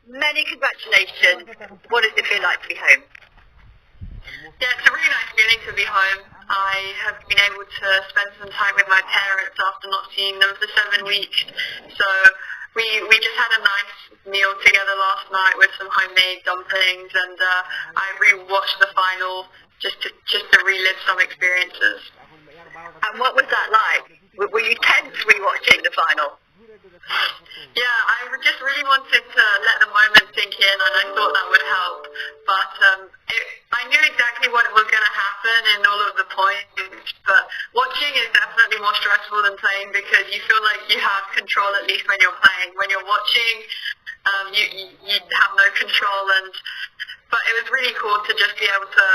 many congratulations. What does it feel like to be home? Yeah, it's a really nice feeling to be home. I have been able to spend some time with my parents after not seeing them for 7 weeks. So we just had a nice meal together last night with some homemade dumplings, and I rewatched the final just to relive some experiences. And what was that like? Were you tense rewatching the final? Yeah, I just really wanted to let the moment sink in, and I thought that would help. But I knew exactly what was going to happen in all of the points. But watching is definitely more stressful than playing, because you feel like you have control, at least when you're playing. When you're watching, you have no control. But it was really cool to just be able to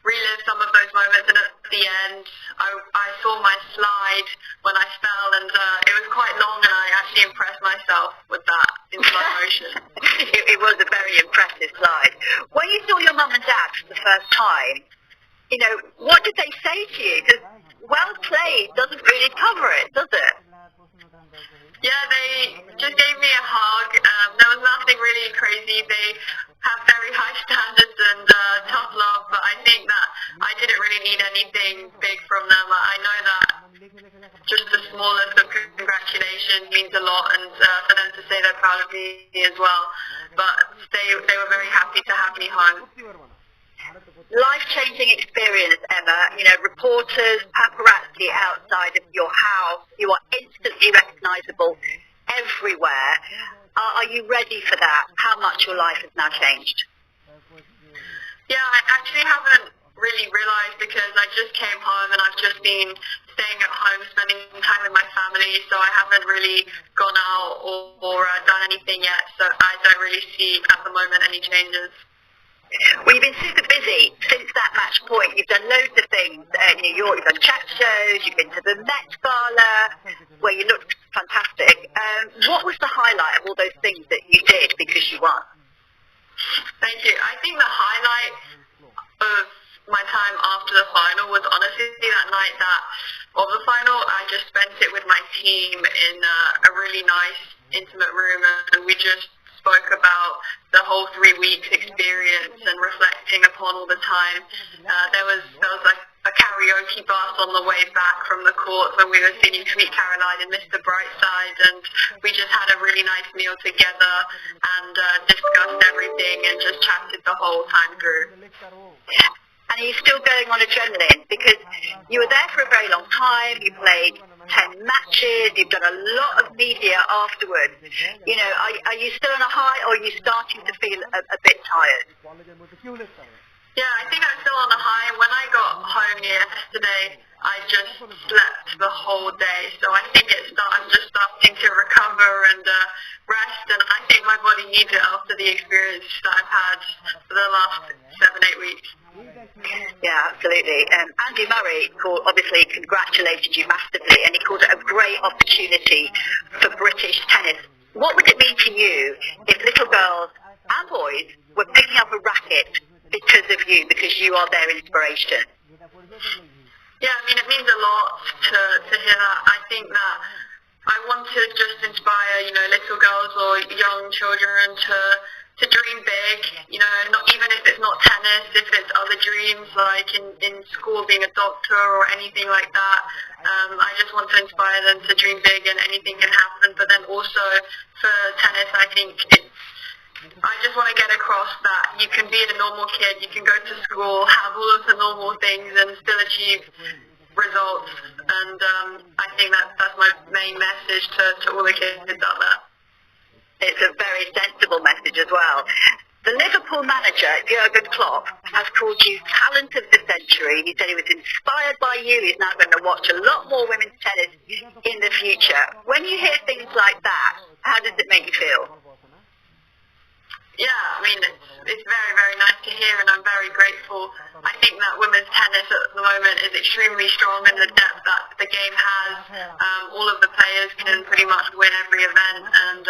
relive some of those moments, and at the end I saw my slide when I fell, and it was quite long, and I actually impressed myself with that in slow motion. It was a very impressive slide. When you saw your mum and dad for the first time, what did they say to you? Because well played doesn't really cover it, does it? Yeah, they just gave me a hug. There was nothing really crazy. They have very high standards and tough love, but I think that I didn't really need anything big from them. I know that just the smallest of congratulations means a lot, and for them to say they're proud of me as well. But they were very happy to have me home. Life-changing experience, Emma. Reporters, paparazzi outside of your house. You are instantly recognisable everywhere. Are you ready for that? How much your life has now changed? Yeah, I actually haven't really realised, because I just came home and I've just been staying at home, spending time with my family, so I haven't really gone out or done anything yet, so I don't really see at the moment any changes. Well, you've been super busy since that match point. You've done loads of things in New York. You've done chat shows. You've been to the Met Gala, where you looked fantastic. What was the highlight of all those things that you did because you won? Thank you. I think the highlight of my time after the final was honestly that night of the final. I just spent it with my team in a really nice, intimate room, and we just spoke about the whole 3 weeks experience and reflecting upon all the time. There was like a karaoke bus on the way back from the court when we were singing Sweet Caroline and Mr. Brightside, and we just had a really nice meal together and discussed everything and just chatted the whole time through. And are you still going on adrenaline? Because you were there for a very long time, you played 10 matches, you've done a lot of media afterwards. Are you still on a high, or are you starting to feel a bit tired? Yeah, I think I'm still on a high. When I got home yesterday, I just slept the whole day, so I think I'm just starting to recover and rest, and I think my body needs it after the experience that I've had for the last 7-8 weeks. Yeah, absolutely. Andy Murray obviously congratulated you massively, and he called it a great opportunity for British tennis. What would it mean to you if little girls and boys were picking up a racket because of you, because you are their inspiration? Yeah, I mean, it means a lot to hear that. I think that I want to just inspire, little girls or young children to dream big, not even if it's not tennis, if it's other dreams like in school being a doctor or anything like that. I just want to inspire them to dream big, and anything can happen. But then also for tennis, I think I just want to get across that you can be a normal kid, you can go to school, have all of the normal things and still achieve results. And I think that's my main message to all the kids out there. It's a very sensible message as well. The Liverpool manager, Jurgen Klopp, has called you talent of the century. He said he was inspired by you. He's now going to watch a lot more women's tennis in the future. When you hear things like that, how does it make you feel? Yeah, I mean, it's very, very nice to hear, and I'm very grateful. I think that women's tennis at the moment is extremely strong in the depth that the game has. All of the players can pretty much win every event, and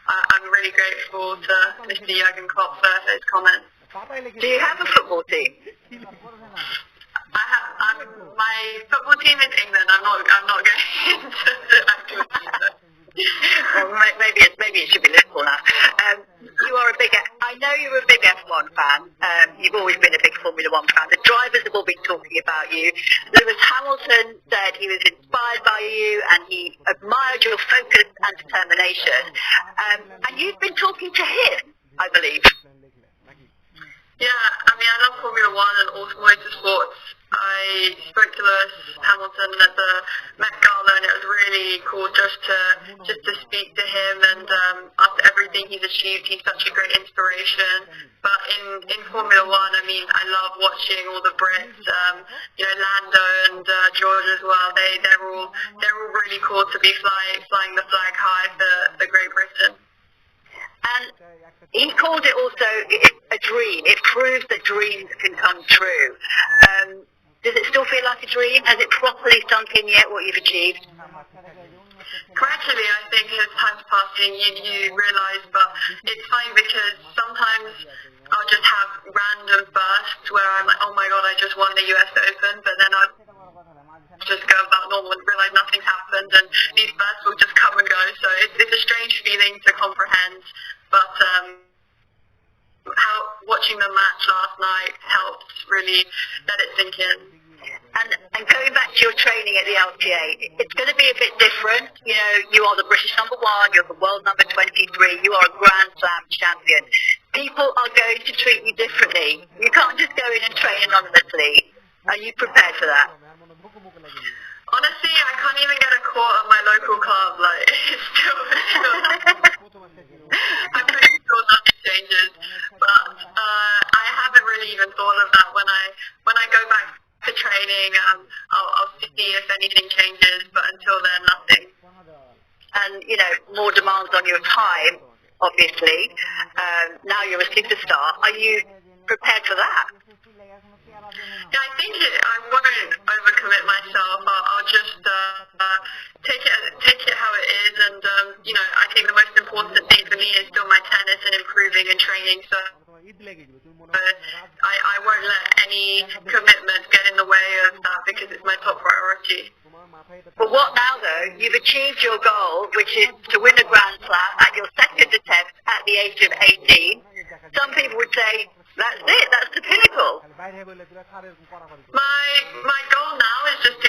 I'm really grateful to Mr. Jurgen Klopp for his comments. Do you have a football team? My football team is England. I'm not going into the actual team. Well, maybe it should be Liverpool now. You are fan. You've always been a big Formula One fan. The drivers have all been talking about you. Lewis Hamilton said he was inspired by you and he admired your focus and determination. And you've been talking to him, I believe. Yeah, I mean, I love Formula One and all motorsports. I spoke to Lewis Hamilton at the Met Gala, and it was really cool just to speak to him. And after everything he's achieved, he's such a great inspiration. But in Formula One, I mean, I love watching all the Brits. Lando and George as well. They're all really cool to be flying the flag high for Great Britain. And he called it also a dream. It proves that dreams can come true. Does it still feel like a dream? Has it properly sunk in yet what you've achieved? Gradually, I think as time's passing, you realise, but it's funny because sometimes I'll just have random bursts where I'm like, oh my god, I just won the US Open, but then I'll just go about normal and realise nothing's happened, and these bursts will just come and go. So it's a strange feeling to comprehend, but how watching the match last night helped really let it sink in. And going back to your training at the LTA, it's going to be a bit different. You know, you are the British number 1, you're the world number 23, you are a Grand Slam champion. People are going to treat you differently. You can't just go in and train anonymously. Are you prepared for that? Honestly, I can't even get a court at my local club. Like, it's still I'm pretty sure nothing changes. But I haven't really even thought of that. When I go back to training, I'll see if anything changes. But until then, nothing. And more demands on your time, obviously. Now you're a superstar. Are you prepared for that? Yeah, I think I won't overcommit myself. I'll just take it how it is, and I think the most important thing for me is still my tennis and improving and training. So I won't let any commitment get in the way of that because it's my top priority. But what now, though? You've achieved your goal, which is to win a Grand Slam at your second attempt at the age of 18. Some people would say, that's it, that's the pinnacle. My